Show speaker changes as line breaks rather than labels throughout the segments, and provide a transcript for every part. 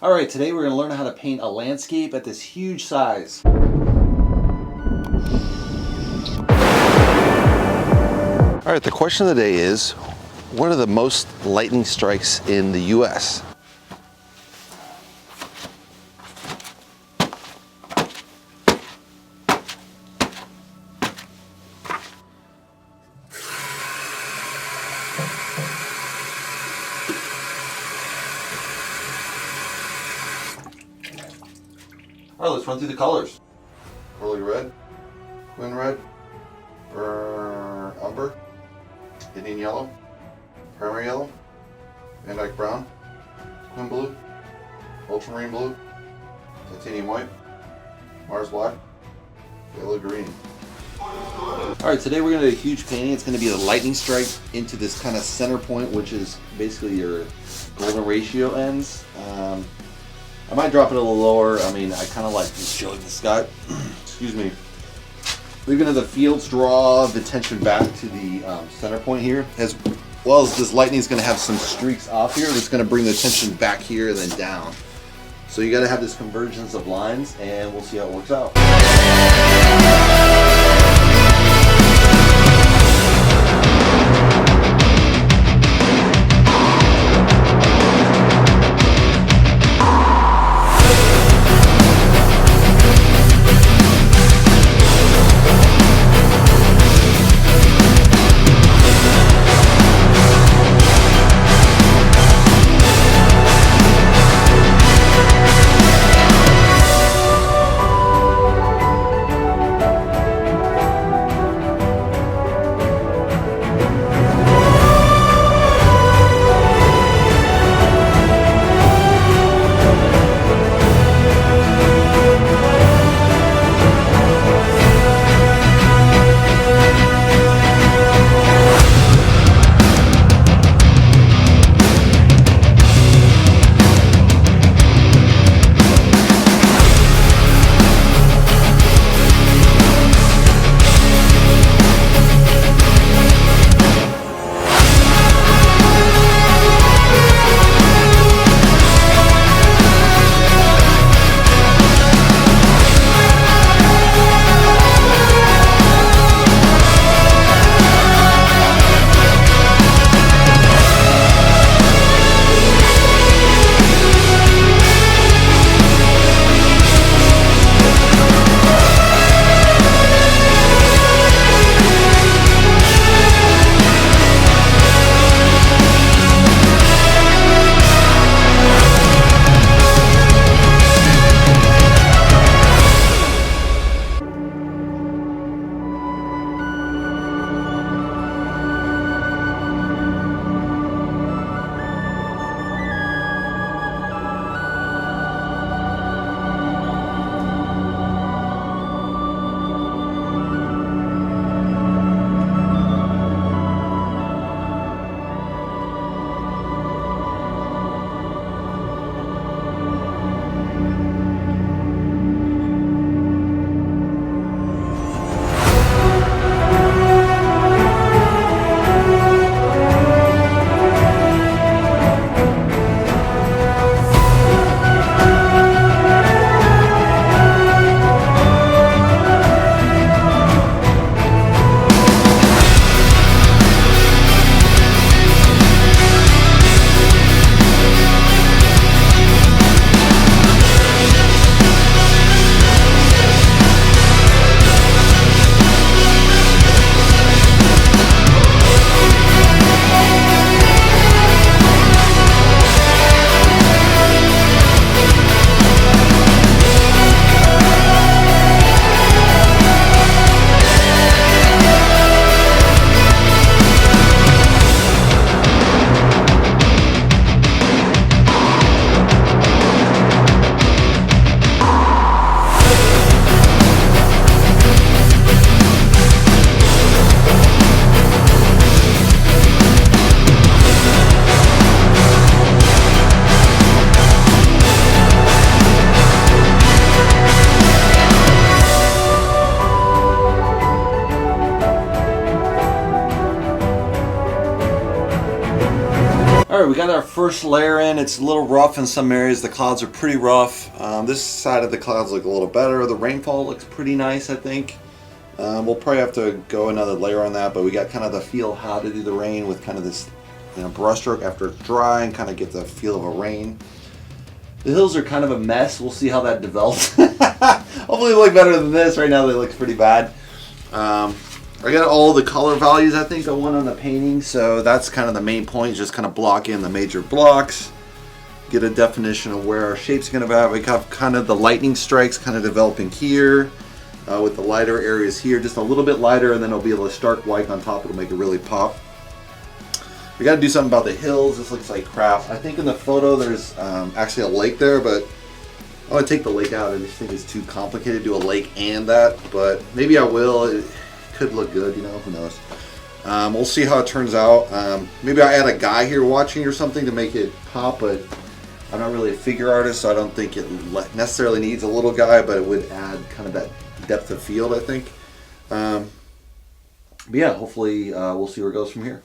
Alright, today we're going to learn how to paint a landscape at this huge size.
Alright, the question of the day is, what are the most lightning strikes in the US?
Alright, let's run through the colors.
Pearly red, quin red, umber, Indian yellow, primary yellow, Van Dyke brown, quin blue, ultramarine blue, titanium white, Mars black, yellow green.
Alright, today we're going to do a huge painting. It's going to be a lightning strike into this kind of center point, which is basically your golden ratio ends. I might drop it a little lower. I mean, I kind of like just showing the sky. Excuse me. We're going to the fields draw the tension back to the center point here, as well as this lightning is going to have some streaks off here that's going to bring the tension back here and then down. So you got to have this convergence of lines, and we'll see how it works out. All right, we got our first layer in. It's a little rough in some areas. The clouds are pretty rough. This side of the clouds look a little better. The rainfall looks pretty nice, I think. We'll probably have to go another layer on that, but we got kind of the feel how to do the rain with kind of this, brush stroke after it's dry and kind of get the feel of a rain. The hills are kind of a mess. We'll see how that develops. Hopefully they look better than this. Right now they look pretty bad. I got all the color values I think I want on the painting, so that's kind of the main point, just kind of block in the major blocks, get a definition of where our shape's going to be. We have kind of the lightning strikes kind of developing here with the lighter areas here, just a little bit lighter, and then it'll be a stark white on top. It'll make it really pop. We got to do something about the hills. This looks like crap. I think in the photo there's actually a lake there, but I want to take the lake out. I just think it's too complicated to do a lake and that, but maybe I will. It could look good, who knows. We'll see how it turns out. Maybe I'll add a guy here watching or something to make it pop, but I'm not really a figure artist, so I don't think it necessarily needs a little guy, but it would add kind of that depth of field, I think. But yeah, hopefully we'll see where it goes from here.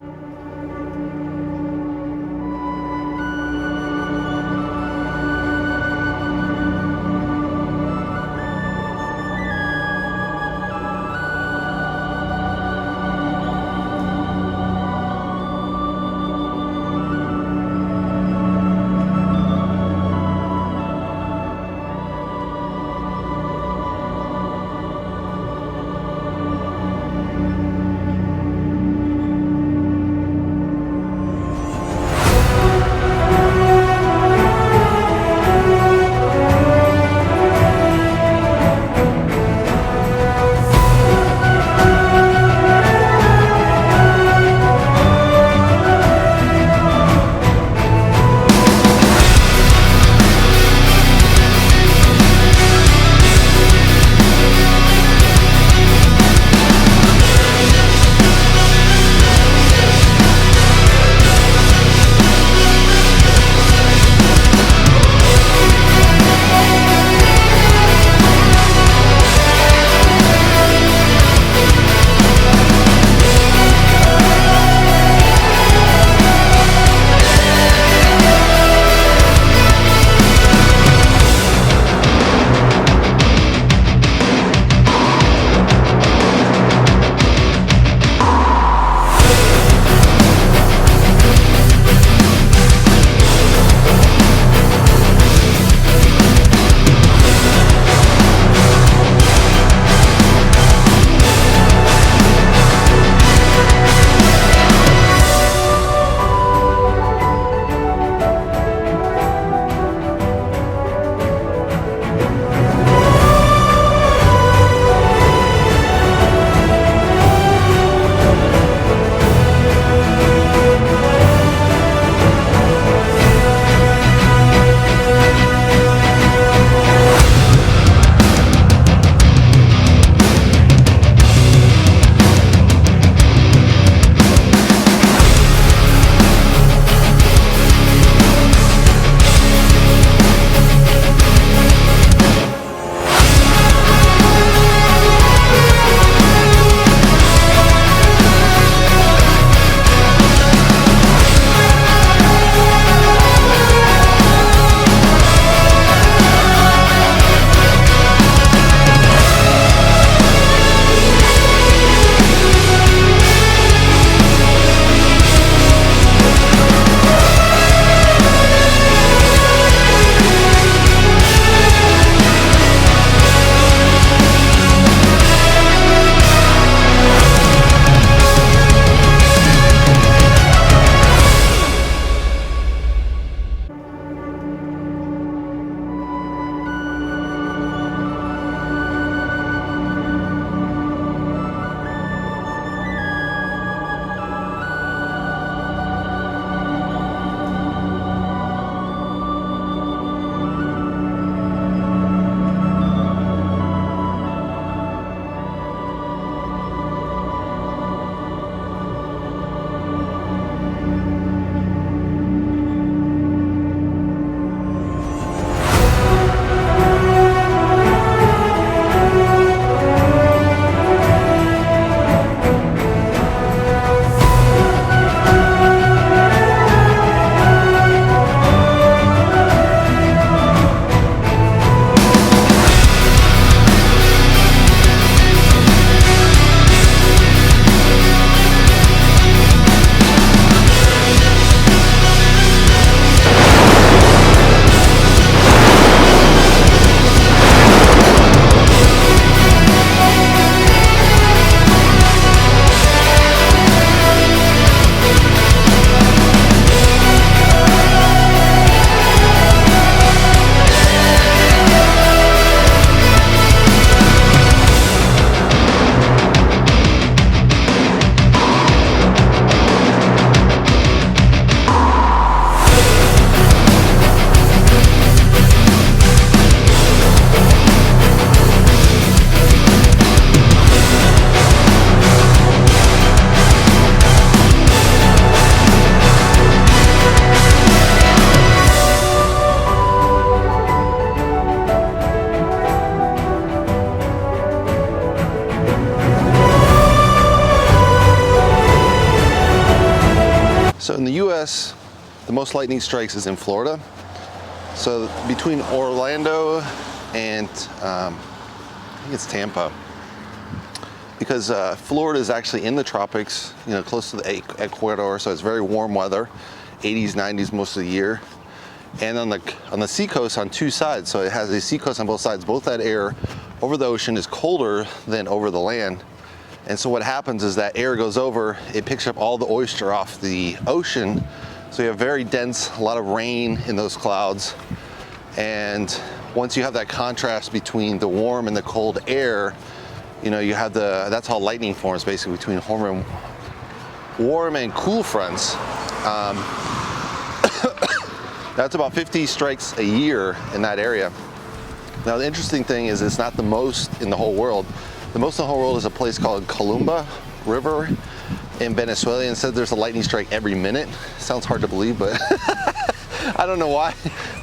the most lightning strikes is in Florida. So between Orlando and I think it's Tampa, because Florida is actually in the tropics, you know, close to the equator, so it's very warm weather, 80s, 90s most of the year. And on the seacoast on two sides, so it has a seacoast on both sides. Both that air over the ocean is colder than over the land. And so what happens is that air goes over, it picks up all the moisture off the ocean. So you have very dense, a lot of rain in those clouds. And once you have that contrast between the warm and the cold air, you know, you have that's how lightning forms, basically, between warm and cool fronts. That's about 50 strikes a year in that area. Now, the interesting thing is it's not the most in the whole world. The most in the whole world is a place called Columba River in Venezuela, and said there's a lightning strike every minute. Sounds hard to believe, but I don't know why.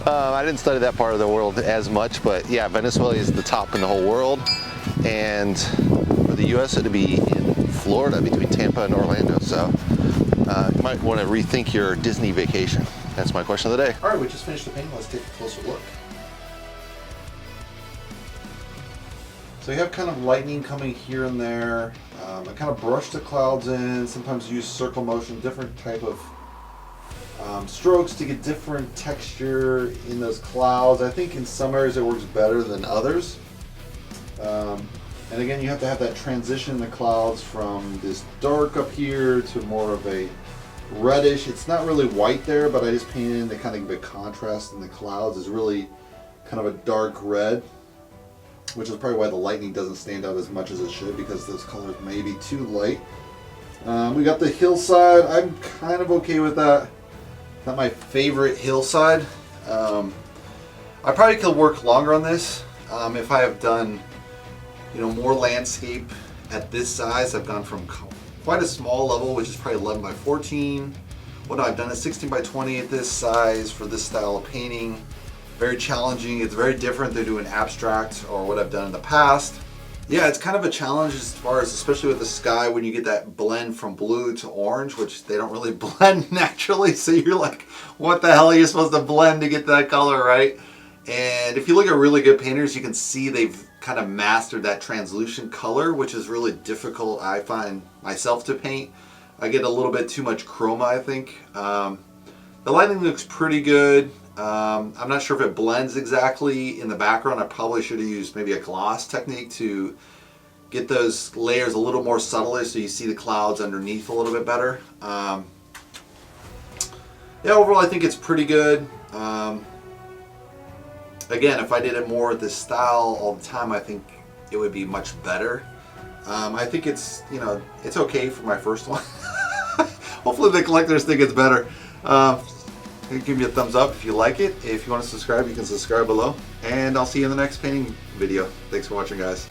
I didn't study that part of the world as much, but yeah, Venezuela is the top in the whole world. And for the US, it'd be in Florida between Tampa and Orlando. So you might want to rethink your Disney vacation. That's my question of the day.
All right, we just finished the painting. Let's take a closer look. So you have kind of lightning coming here and there. I kind of brush the clouds in, sometimes use circle motion, different type of strokes to get different texture in those clouds. I think in some areas it works better than others. And again, you have to have that transition in the clouds from this dark up here to more of a reddish. It's not really white there, but I just painted in to kind of give a contrast in the clouds. It's really kind of a dark red, which is probably why the lightning doesn't stand out as much as it should, because those colors may be too light. We got the hillside. I'm kind of okay with that. Not my favorite hillside. I probably could work longer on this. If I have done, you know, more landscape at this size. I've gone from quite a small level, which is probably 11 by 14. Well, no, I've done a 16 by 20 at this size for this style of painting. Very challenging. It's very different than doing abstract or what I've done in the past. Yeah, it's kind of a challenge as far as, especially with the sky, when you get that blend from blue to orange, which they don't really blend naturally. So you're like, what the hell are you supposed to blend to get that color, right? And if you look at really good painters, you can see they've kind of mastered that translucent color, which is really difficult, I find, myself to paint. I get a little bit too much chroma, I think. The lighting looks pretty good. I'm not sure if it blends exactly in the background. I probably should have used maybe a gloss technique to get those layers a little more subtler so you see the clouds underneath a little bit better. Yeah, overall I think it's pretty good. Again, if I did it more with this style all the time, I think it would be much better. I think it's, you know, it's okay for my first one. Hopefully the collectors think it's better. Give me a thumbs up if you like it. If you want to subscribe, you can subscribe below. And I'll see you in the next painting video. Thanks for watching, guys.